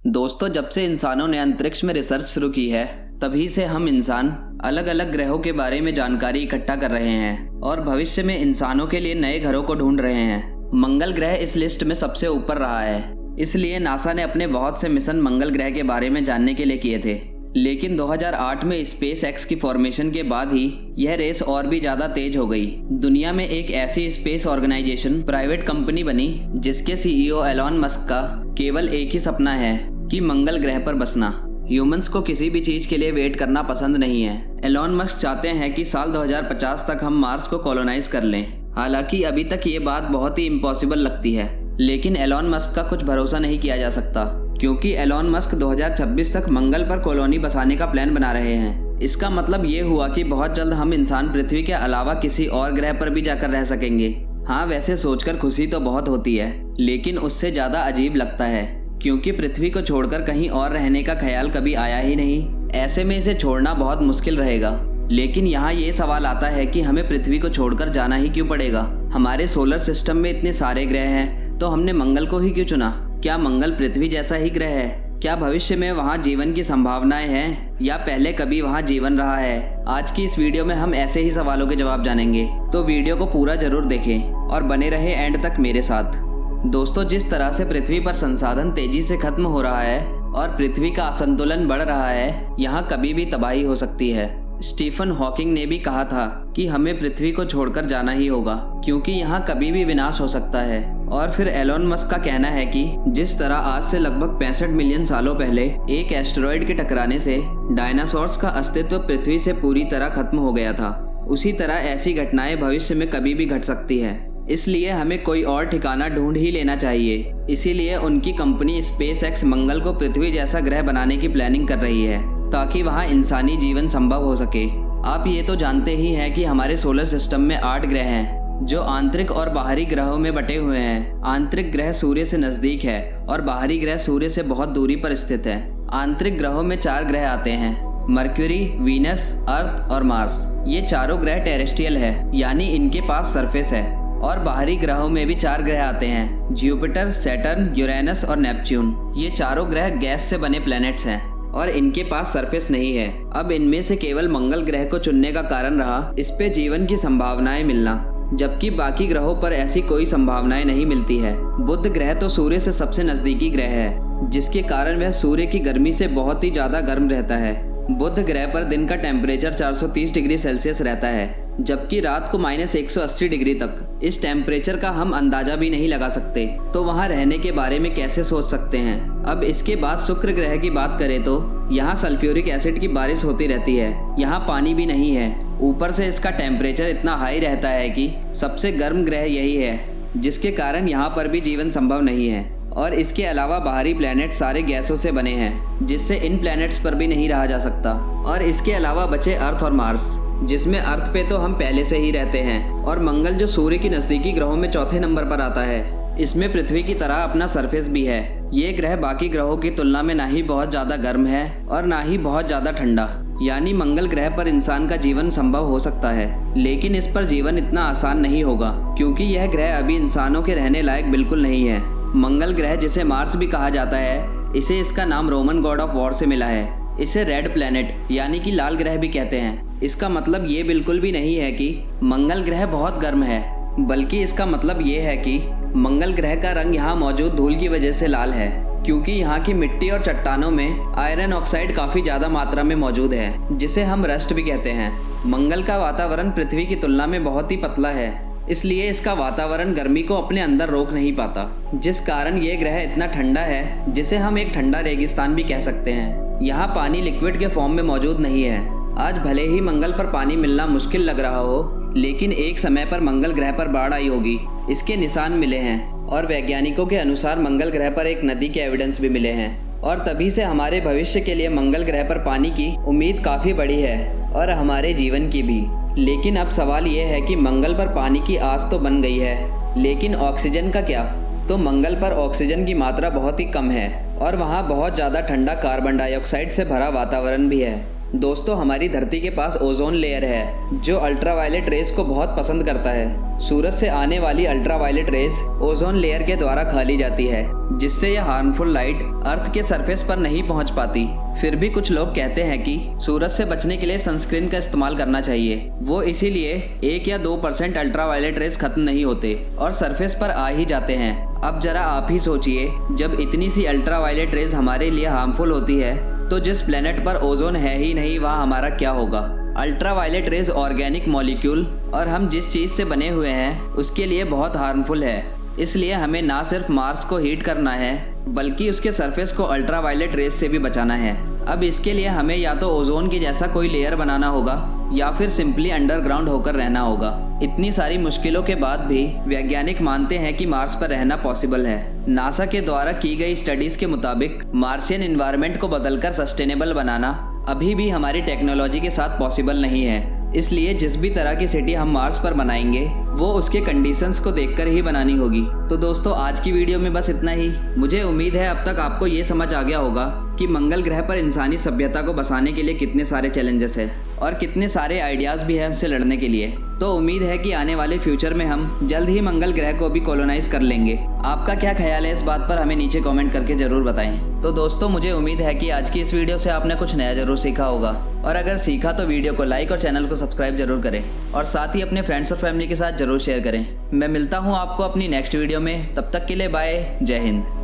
दोस्तों, जब से इंसानों ने अंतरिक्ष में रिसर्च शुरू की है तभी से हम इंसान अलग अलग ग्रहों के बारे में जानकारी इकट्ठा कर रहे हैं और भविष्य में इंसानों के लिए नए घरों को ढूंढ रहे हैं। मंगल ग्रह इस लिस्ट में सबसे ऊपर रहा है, इसलिए नासा ने अपने बहुत से मिशन मंगल ग्रह के बारे में जानने के लिए किए थे। लेकिन 2008 में स्पेस एक्स की फॉर्मेशन के बाद ही यह रेस और भी ज्यादा तेज हो गई। दुनिया में एक ऐसी स्पेस ऑर्गेनाइजेशन प्राइवेट कंपनी बनी जिसके सीईओ एलॉन मस्क का केवल एक ही सपना है कि मंगल ग्रह पर बसना। ह्यूमंस को किसी भी चीज के लिए वेट करना पसंद नहीं है। एलॉन मस्क चाहते हैं कि साल 2050 तक हम मार्स को कॉलोनाइज कर लें। हालांकि अभी तक ये बात बहुत ही इम्पॉसिबल लगती है, लेकिन एलॉन मस्क का कुछ भरोसा नहीं किया जा सकता क्योंकि एलॉन मस्क 2026 तक मंगल पर कॉलोनी बसाने का प्लान बना रहे हैं। इसका मतलब ये हुआ कि बहुत जल्द हम इंसान पृथ्वी के अलावा किसी और ग्रह पर भी जाकर रह सकेंगे। हाँ, वैसे सोचकर खुशी तो बहुत होती है, लेकिन उससे ज्यादा अजीब लगता है क्योंकि पृथ्वी को छोड़कर कहीं और रहने का ख्याल कभी आया ही नहीं। ऐसे में इसे छोड़ना बहुत मुश्किल रहेगा। लेकिन यहाँ ये सवाल आता है कि हमें पृथ्वी को छोड़कर जाना ही क्यों पड़ेगा? हमारे सोलर सिस्टम में इतने सारे ग्रह हैं, तो हमने मंगल को ही क्यों चुना? क्या मंगल पृथ्वी जैसा ही ग्रह है? क्या भविष्य में वहाँ जीवन की संभावनाएं हैं या पहले कभी वहाँ जीवन रहा है? आज की इस वीडियो में हम ऐसे ही सवालों के जवाब जानेंगे, तो वीडियो को पूरा जरूर देखें और बने रहे एंड तक मेरे साथ। दोस्तों, जिस तरह से पृथ्वी पर संसाधन तेजी से खत्म हो रहा है और पृथ्वी का असंतुलन बढ़ रहा है, यहाँ कभी भी तबाही हो सकती है। स्टीफन हॉकिंग ने भी कहा था कि हमें पृथ्वी को छोड़कर जाना ही होगा क्योंकि यहाँ कभी भी विनाश हो सकता है। और फिर एलोन मस्क का कहना है कि जिस तरह आज से लगभग 65 मिलियन सालों पहले एक एस्टेरॉयड के टकराने से डायनासोर्स का अस्तित्व पृथ्वी से पूरी तरह खत्म हो गया था, उसी तरह ऐसी घटनाएं भविष्य में कभी भी घट सकती है। इसलिए हमें कोई और ठिकाना ढूंढ ही लेना चाहिए। इसीलिए उनकी कंपनी स्पेस एक्स मंगल को पृथ्वी जैसा ग्रह बनाने की प्लानिंग कर रही है ताकि वहां इंसानी जीवन संभव हो सके। आप ये तो जानते ही हैं कि हमारे सोलर सिस्टम में 8 ग्रह हैं जो आंतरिक और बाहरी ग्रहों में बटे हुए हैं। आंतरिक ग्रह सूर्य से नजदीक है और बाहरी ग्रह सूर्य से बहुत दूरी पर स्थित है। आंतरिक ग्रहों में 4 ग्रह आते हैं, मर्क्यूरी, वीनस, अर्थ और मार्स। ये चारों ग्रह टेरेस्ट्रियल है, यानी इनके पास सरफेस है। और बाहरी ग्रहों में भी 4 ग्रह आते हैं, जुपिटर, सैटर्न, यूरेनस और नेपच्यून। ये चारों ग्रह गैस से बने प्लैनेट्स हैं और इनके पास सरफेस नहीं है। अब इनमें से केवल मंगल ग्रह को चुनने का कारण रहा इस पे जीवन की संभावनाएं मिलना, जबकि बाकी ग्रहों पर ऐसी कोई संभावनाएं नहीं मिलती है। बुध ग्रह तो सूर्य से सबसे नजदीकी ग्रह है, जिसके कारण वह सूर्य की गर्मी से बहुत ही ज्यादा गर्म रहता है। बुध ग्रह पर दिन का टेम्परेचर 430 डिग्री सेल्सियस रहता है, जबकि रात को -180 डिग्री तक। इस टेम्परेचर का हम अंदाजा भी नहीं लगा सकते, तो वहाँ रहने के बारे में कैसे सोच सकते हैं? अब इसके बाद शुक्र ग्रह की बात करें तो यहाँ सल्फ्यूरिक एसिड की बारिश होती रहती है। यहाँ पानी भी नहीं है। ऊपर से इसका टेम्परेचर इतना हाई रहता है कि सबसे गर्म ग्रह यही है, जिसके कारण यहाँ पर भी जीवन संभव नहीं है। और इसके अलावा बाहरी प्लैनेट सारे गैसों से बने हैं, जिससे इन प्लैनेट्स पर भी नहीं रहा जा सकता। और इसके अलावा बचे अर्थ और मार्स, जिसमें अर्थ पे तो हम पहले से ही रहते हैं, और मंगल जो सूर्य की नजदीकी ग्रहों में 4थे नंबर पर आता है। इसमें पृथ्वी की तरह अपना सरफेस भी है। ये ग्रह बाकी ग्रहों की तुलना में ना ही बहुत ज्यादा गर्म है और ना ही बहुत ज्यादा ठंडा, यानी मंगल ग्रह पर इंसान का जीवन संभव हो सकता है। लेकिन इस पर जीवन इतना आसान नहीं होगा क्योंकि यह ग्रह अभी इंसानों के रहने लायक बिल्कुल नहीं है। मंगल ग्रह, जिसे मार्स भी कहा जाता है, इसे इसका नाम रोमन गॉड ऑफ वॉर से मिला है। इसे रेड प्लैनेट यानी कि लाल ग्रह भी कहते हैं। इसका मतलब ये बिल्कुल भी नहीं है कि मंगल ग्रह बहुत गर्म है, बल्कि इसका मतलब ये है कि मंगल ग्रह का रंग यहाँ मौजूद धूल की वजह से लाल है, क्योंकि यहाँ की मिट्टी और चट्टानों में आयरन ऑक्साइड काफी ज्यादा मात्रा में मौजूद है, जिसे हम रस्ट भी कहते हैं। मंगल का वातावरण पृथ्वी की तुलना में बहुत ही पतला है, इसलिए इसका वातावरण गर्मी को अपने अंदर रोक नहीं पाता, जिस कारण ये ग्रह इतना ठंडा है जिसे हम एक ठंडा रेगिस्तान भी कह सकते हैं। यहाँ पानी लिक्विड के फॉर्म में मौजूद नहीं है। आज भले ही मंगल पर पानी मिलना मुश्किल लग रहा हो, लेकिन एक समय पर मंगल ग्रह पर बाढ़ आई होगी, इसके निशान मिले हैं। और वैज्ञानिकों के अनुसार मंगल ग्रह पर एक नदी के एविडेंस भी मिले हैं। और तभी से हमारे भविष्य के लिए मंगल ग्रह पर पानी की उम्मीद काफी बड़ी है, और हमारे जीवन की भी। लेकिन अब सवाल ये है कि मंगल पर पानी की आस तो बन गई है, लेकिन ऑक्सीजन का क्या? तो मंगल पर ऑक्सीजन की मात्रा बहुत ही कम है और वहाँ बहुत ज़्यादा ठंडा कार्बन डाइऑक्साइड से भरा वातावरण भी है। दोस्तों, हमारी धरती के पास ओजोन लेयर है जो अल्ट्रावायलेट रेस को बहुत पसंद करता है। सूरज से आने वाली अल्ट्रावायलेट रेस ओजोन लेयर के द्वारा खा ली जाती है, जिससे यह हार्मफुल लाइट अर्थ के सरफेस पर नहीं पहुंच पाती। फिर भी कुछ लोग कहते हैं कि सूरज से बचने के लिए सनस्क्रीन का इस्तेमाल करना चाहिए। वो इसीलिए 1 या 2% अल्ट्रावायलेट रेस खत्म नहीं होते और सरफेस पर आ ही जाते हैं। अब जरा आप ही सोचिए, जब इतनी सी अल्ट्रावायलेट रेस हमारे लिए हार्मफुल होती है तो जिस प्लेनेट पर ओजोन है ही नहीं वहाँ हमारा क्या होगा। अल्ट्रावायलेट रेस ऑर्गेनिक मॉलिक्यूल और हम जिस चीज़ से बने हुए हैं उसके लिए बहुत हार्मफुल है। इसलिए हमें ना सिर्फ मार्स को हीट करना है बल्कि उसके सरफेस को अल्ट्रावायलेट रेस से भी बचाना है। अब इसके लिए हमें या तो ओजोन के जैसा कोई लेयर बनाना होगा या फिर सिंपली अंडरग्राउंड होकर रहना होगा। इतनी सारी मुश्किलों के बाद भी वैज्ञानिक मानते हैं कि मार्स पर रहना पॉसिबल है। नासा के द्वारा की गई स्टडीज के मुताबिक मार्शियन एनवायरनमेंट को बदलकर सस्टेनेबल बनाना अभी भी हमारी टेक्नोलॉजी के साथ पॉसिबल नहीं है। इसलिए जिस भी तरह की सिटी हम मार्स पर बनाएंगे वो उसके कंडीशंस को देखकर ही बनानी होगी। तो दोस्तों, आज की वीडियो में बस इतना ही। मुझे उम्मीद है अब तक आपको ये समझ आ गया होगा कि मंगल ग्रह पर इंसानी सभ्यता को बसाने के लिए कितने सारे चैलेंजेस हैं और कितने सारे आइडियाज़ भी हैं उससे लड़ने के लिए। तो उम्मीद है कि आने वाले फ्यूचर में हम जल्द ही मंगल ग्रह को भी कॉलोनाइज कर लेंगे। आपका क्या ख्याल है इस बात पर, हमें नीचे कमेंट करके ज़रूर बताएं। तो दोस्तों, मुझे उम्मीद है कि आज की इस वीडियो से आपने कुछ नया ज़रूर सीखा होगा और अगर सीखा तो वीडियो को लाइक और चैनल को सब्सक्राइब जरूर करें और साथ ही अपने फ्रेंड्स और फैमिली के साथ ज़रूर शेयर करें। मैं मिलता हूँ आपको अपनी नेक्स्ट वीडियो में, तब तक के लिए बाय, जय हिंद।